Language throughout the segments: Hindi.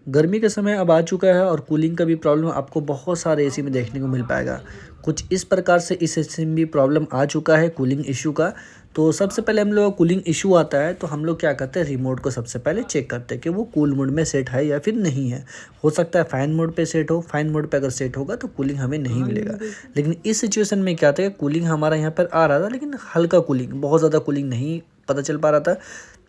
गर्मी का समय अब आ चुका है और कूलिंग का भी प्रॉब्लम आपको बहुत सारे एसी में देखने को मिल पाएगा। कुछ इस प्रकार से इस एसी में भी प्रॉब्लम आ चुका है कूलिंग इशू का। तो सबसे पहले हम लोग कूलिंग इशू आता है तो हम लोग क्या करते हैं, रिमोट को सबसे पहले चेक करते हैं कि वो कूल मोड में सेट है या फिर नहीं है। हो सकता है फ़ैन मोड पे सेट हो, फ़ैन मोड पे अगर सेट होगा तो कूलिंग हमें नहीं मिलेगा। लेकिन इस सिचुएशन में क्या था कि कूलिंग हमारा यहाँ पर आ रहा था, लेकिन हल्का कूलिंग, बहुत ज़्यादा कूलिंग नहीं पता चल पा रहा था,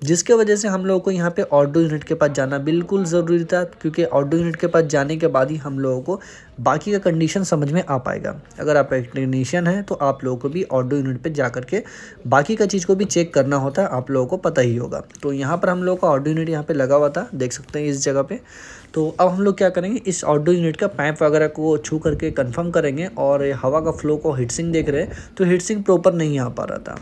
जिसके वजह से हम लोगों को यहाँ पे ऑडियो यूनिट के पास जाना बिल्कुल ज़रूरी था। क्योंकि ऑडियो यूनिट के पास जाने के बाद ही हम लोगों को बाकी का कंडीशन समझ में आ पाएगा। अगर आप एक टेक्नीशियन हैं तो आप लोगों को भी ऑडियो यूनिट पे जा करके बाकी का चीज़ को भी चेक करना होता है, आप लोगों को पता ही होगा। तो यहाँ पर हम लोगों का ऑडियो यूनिट यहाँ पे लगा हुआ था, देख सकते हैं इस जगह पे। तो अब हम लोग क्या करेंगे, इस ऑडियो यूनिट का पाइप वगैरह को छू करके कंफर्म करेंगे। और हवा का फ्लो को हीट सिंक देख रहे हैं तो हीट सिंक प्रॉपर नहीं आ पा रहा था,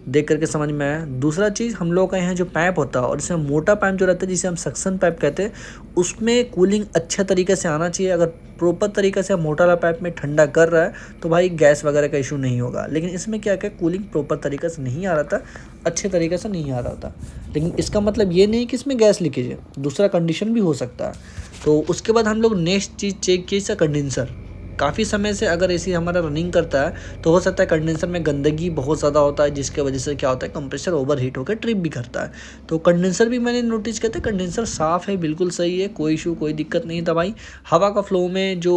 देख करके समझ में आया। दूसरा चीज़, हम लोगों का यहाँ जो पाइप होता है और इसमें मोटा पाइप जो रहता है जिसे हम सक्शन पाइप कहते हैं, उसमें कूलिंग अच्छे तरीके से आना चाहिए। अगर प्रॉपर तरीके से मोटा वाला पाइप में ठंडा कर रहा है तो भाई गैस वगैरह का इशू नहीं होगा। लेकिन इसमें क्या क्या कूलिंग प्रॉपर तरीके से नहीं आ रहा था, अच्छे तरीके से नहीं आ रहा था। लेकिन इसका मतलब ये नहीं कि इसमें गैस लीकेज है, दूसरा कंडीशन भी हो सकता है। तो उसके बाद हम लोग नेक्स्ट चीज़ चेक की इसका कंडेंसर। काफ़ी समय से अगर एसी हमारा रनिंग करता है तो हो सकता है कंडेंसर में गंदगी बहुत ज़्यादा होता है, जिसके वजह से क्या होता है, कंप्रेसर ओवर हीट होकर ट्रिप भी करता है। तो कंडेंसर भी मैंने नोटिस किया था, कंडेंसर साफ़ है, बिल्कुल सही है, कोई इशू कोई दिक्कत नहीं था भाई। हवा का फ्लो में जो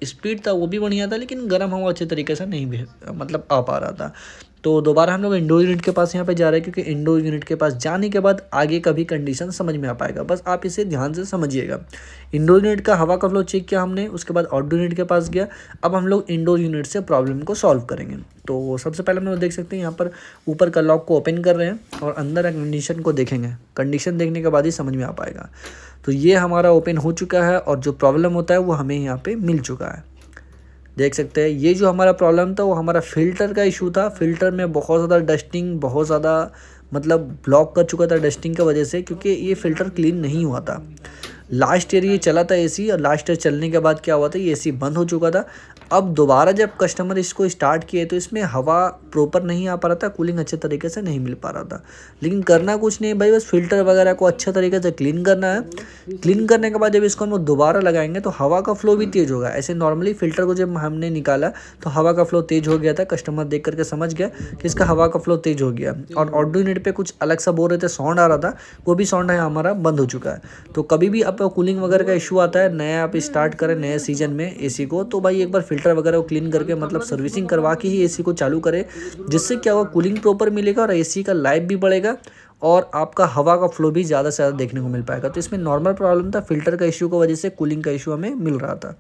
स्पीड था वो भी बढ़िया था, लेकिन गर्म हवा अच्छे तरीके से नहीं मतलब आ पा रहा था। तो दोबारा हम लोग इंडोर यूनिट के पास यहाँ पे जा रहे हैं, क्योंकि इंडोर यूनिट के पास जाने के बाद आगे का भी कंडीशन समझ में आ पाएगा। बस आप इसे ध्यान से समझिएगा। इंडोर यूनिट का हवा का फ्लो चेक किया हमने, उसके बाद आउटडोर यूनिट के पास गया। अब हम लोग इंडोर यूनिट से प्रॉब्लम को सॉल्व करेंगे। तो सबसे पहले हम लोग देख सकते हैं यहाँ पर ऊपर का लॉक को ओपन कर रहे हैं और अंदर कंडीशन को देखेंगे। कंडीशन देखने के बाद ही समझ में आ पाएगा। तो ये हमारा ओपन हो चुका है और जो प्रॉब्लम होता है वो हमें यहाँ पे मिल चुका है, देख सकते हैं। ये जो हमारा प्रॉब्लम था वो हमारा फ़िल्टर का इशू था। फ़िल्टर में बहुत ज़्यादा डस्टिंग, बहुत ज़्यादा मतलब ब्लॉक कर चुका था डस्टिंग की वजह से, क्योंकि ये फ़िल्टर क्लीन नहीं हुआ था। लास्ट ईयर ये चला था एसी, और लास्ट ईयर चलने के बाद क्या हुआ था, ये एसी बंद हो चुका था। अब दोबारा जब कस्टमर इसको स्टार्ट किए तो इसमें हवा प्रॉपर नहीं आ पा रहा था, कूलिंग अच्छे तरीके से नहीं मिल पा रहा था। लेकिन करना कुछ नहीं भाई, बस फ़िल्टर वगैरह को अच्छे तरीके से क्लीन करना है। क्लीन करने के बाद जब इसको हम दोबारा लगाएंगे तो हवा का फ्लो भी तेज़ होगा। ऐसे नॉर्मली फ़िल्टर को जब हमने निकाला तो हवा का फ्लो तेज़ हो गया था, कस्टमर देख करके समझ गया कि इसका हवा का फ्लो तेज़ हो गया। और ऑडियो यूनिट पे कुछ अलग सा बोल रहे थे, साउंड आ रहा था, वो भी साउंड है हमारा बंद हो चुका है। तो कभी भी आपका कूलिंग वगैरह का इशू आता है, नया आप स्टार्ट करें नए सीजन में एसी को, तो भाई एक बार फ़िल्टर वगैरह को क्लीन करके मतलब सर्विसिंग करवा के ही एसी को चालू करें। जिससे क्या होगा, कूलिंग प्रॉपर मिलेगा और एसी का लाइफ भी बढ़ेगा और आपका हवा का फ्लो भी ज़्यादा से ज़्यादा देखने को मिल पाएगा। तो इसमें नॉर्मल प्रॉब्लम था, फ़िल्टर का इशू की वजह से कूलिंग का इशू हमें मिल रहा था।